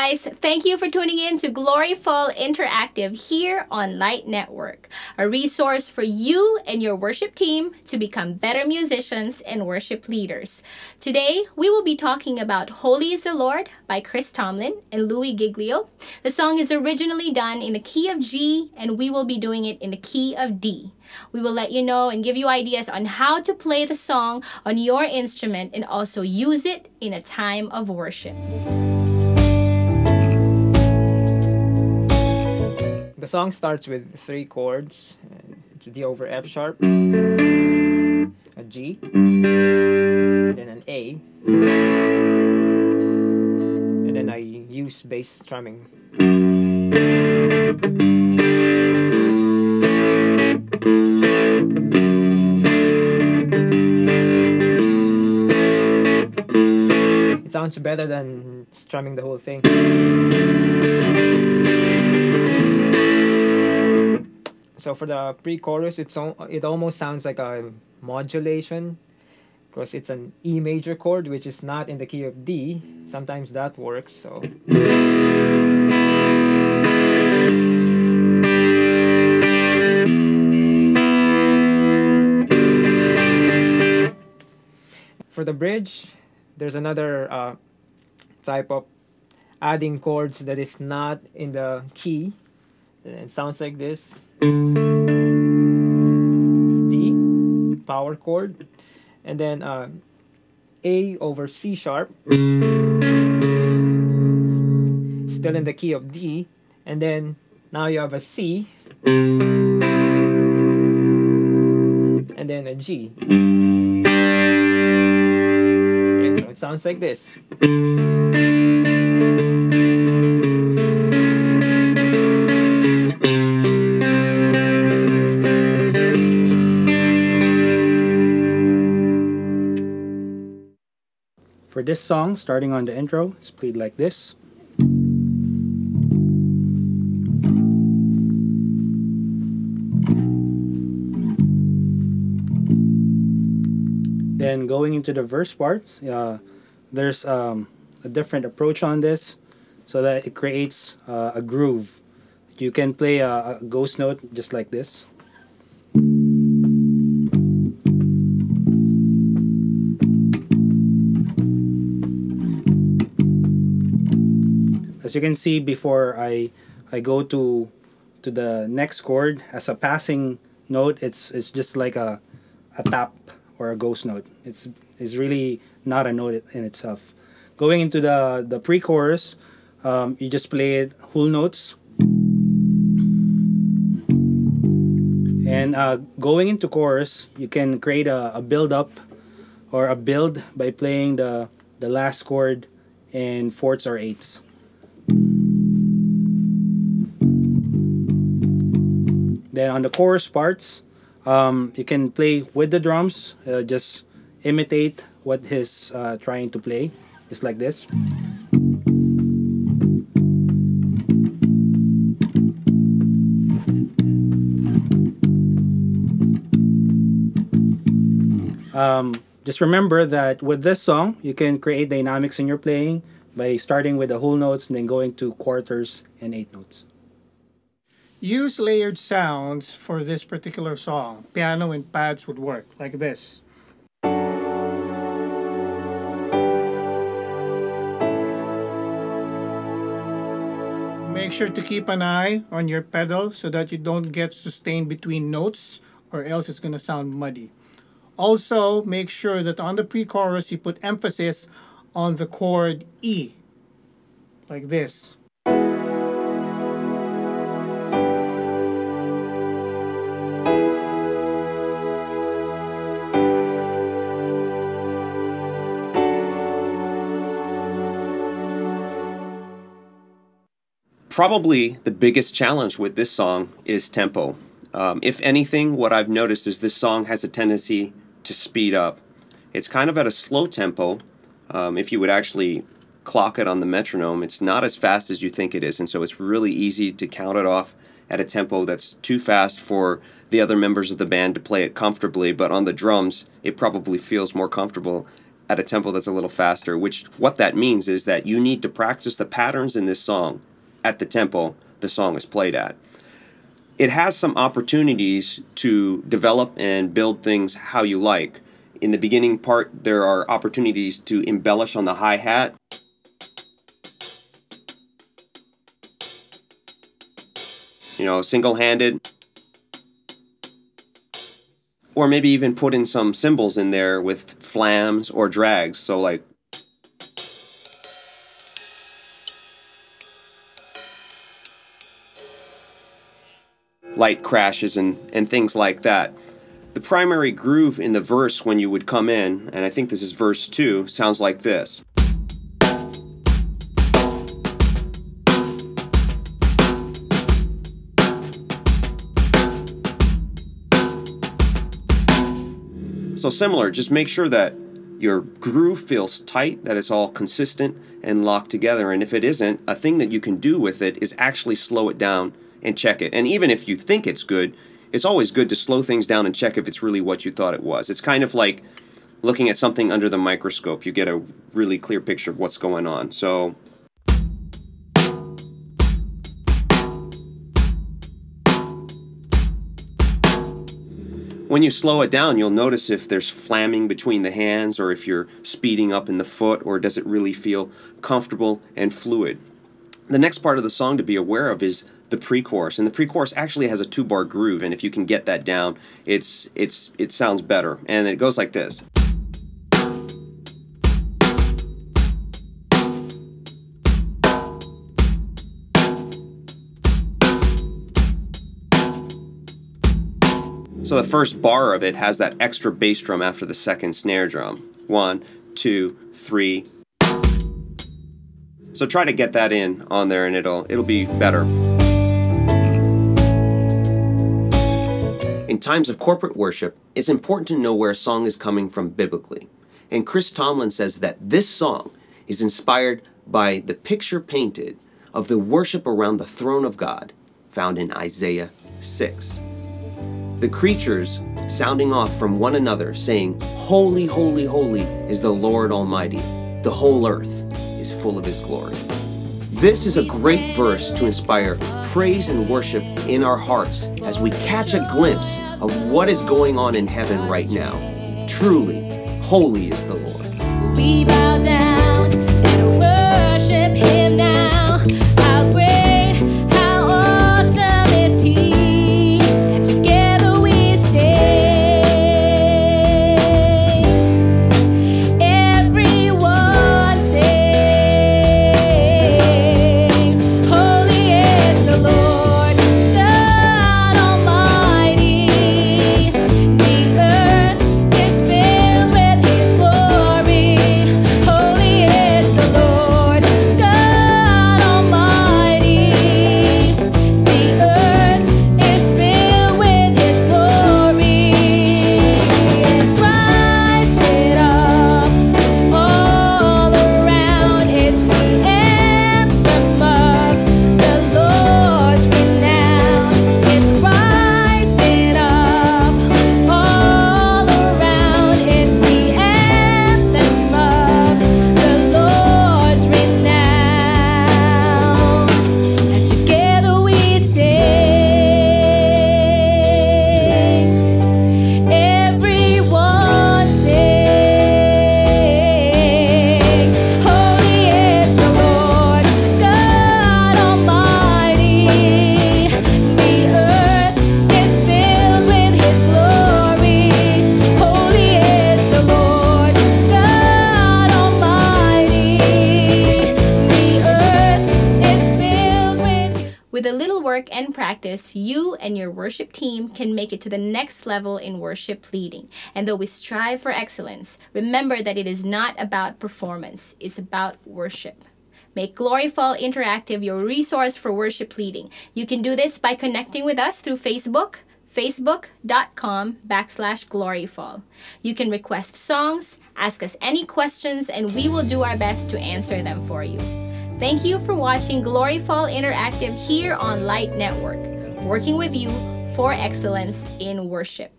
guys. Thank you for tuning in to Gloryfall Interactive here on Light Network, a resource for you and your worship team to become better musicians and worship leaders. Today, we will be talking about Holy is the Lord by Chris Tomlin and Louis Giglio. The song is originally done in the key of G, and we will be doing it in the key of D. We will let you know and give you ideas on how to play the song on your instrument and also use it in a time of worship. The song starts with 3 chords. It's a D over F sharp, a G, then an A, and then I use bass strumming. It sounds better than strumming the whole thing. So for the pre-chorus, it almost sounds like a modulation because it's an E major chord, which is not in the key of D. Sometimes that works. So for the bridge, there's another type of adding chords that is not in the key. It sounds like this. D, power chord, and then A over C sharp, still in the key of D, and then now you have a C, and then a G. Okay, so it sounds like this. For this song, starting on the intro, it's played like this. Then going into the verse parts, there's a different approach on this so that it creates a groove. You can play a ghost note just like this. As you can see, before I go to the next chord as a passing note, it's just like a tap or a ghost note. It's really not a note in itself. Going into the pre-chorus, you just play it whole notes. And going into chorus, you can create a build-up or a build by playing the last chord in fourths or eighths. Then on the chorus parts, you can play with the drums, just imitate what he's trying to play, just like this. Just remember that with this song, you can create dynamics in your playing by starting with the whole notes and then going to quarters and eighth notes. Use layered sounds for this particular song. Piano and pads would work, like this. Make sure to keep an eye on your pedal so that you don't get sustained between notes, or else it's going to sound muddy. Also, make sure that on the pre-chorus you put emphasis on the chord E, like this. Probably the biggest challenge with this song is tempo. If anything, what I've noticed is this song has a tendency to speed up. It's kind of at a slow tempo. If you would actually clock it on the metronome, it's not as fast as you think it is, and so it's really easy to count it off at a tempo that's too fast for the other members of the band to play it comfortably, but on the drums, it probably feels more comfortable at a tempo that's a little faster, which what that means is that you need to practice the patterns in this song at the tempo the song is played at. It has some opportunities to develop and build things how you like. In the beginning part, there are opportunities to embellish on the hi-hat. You know, single-handed. Or maybe even put in some cymbals in there with flams or drags. So like, light crashes and things like that. The primary groove in the verse when you would come in, and I think this is verse 2, sounds like this. So similar, just make sure that your groove feels tight, that it's all consistent and locked together. And if it isn't, a thing that you can do with it is actually slow it down and check it. And even if you think it's good, it's always good to slow things down and check if it's really what you thought it was. It's kind of like looking at something under the microscope. You get a really clear picture of what's going on. So when you slow it down, you'll notice if there's flamming between the hands or if you're speeding up in the foot, or does it really feel comfortable and fluid. The next part of the song to be aware of is the pre-chorus, and the pre-chorus actually has a 2-bar groove, and if you can get that down, it sounds better. And it goes like this. So the first bar of it has that extra bass drum after the second snare drum. 1, 2, 3. So try to get that in on there and it'll be better. In times of corporate worship, it's important to know where a song is coming from biblically. And Chris Tomlin says that this song is inspired by the picture painted of the worship around the throne of God found in Isaiah 6. The creatures sounding off from one another, saying, "Holy, holy, holy is the Lord Almighty. The whole earth is full of His glory." This is a great verse to inspire praise and worship in our hearts as we catch a glimpse of what is going on in heaven right now. Truly, holy is the Lord. We bow down and worship Him now. How great, how awesome is He. And together we sing. Everyone sing. Holy is the Lord, God Almighty. The earth is filled with His glory. Holy is the Lord, God Almighty. The earth is filled with His glory. It's rising up all around. It's the anthem of the Lord's renown. It's rising up all around. It's the anthem of the Lord's renown. And together we sing. Everyone sing. Holy is the Lord, God Almighty. The earth is filled with His glory. Holy is the Lord, God Almighty. The earth is filled with. With a little work and practice, you and your worship team can make it to the next level in worship leading. And though we strive for excellence, remember that it is not about performance, it's about worship. Make Gloryfall Interactive your resource for worship leading. You can do this by connecting with us through Facebook, facebook.com/gloryfall. You can request songs, ask us any questions, and we will do our best to answer them for you. Thank you for watching Gloryfall Interactive here on Light Network, working with you for excellence in worship.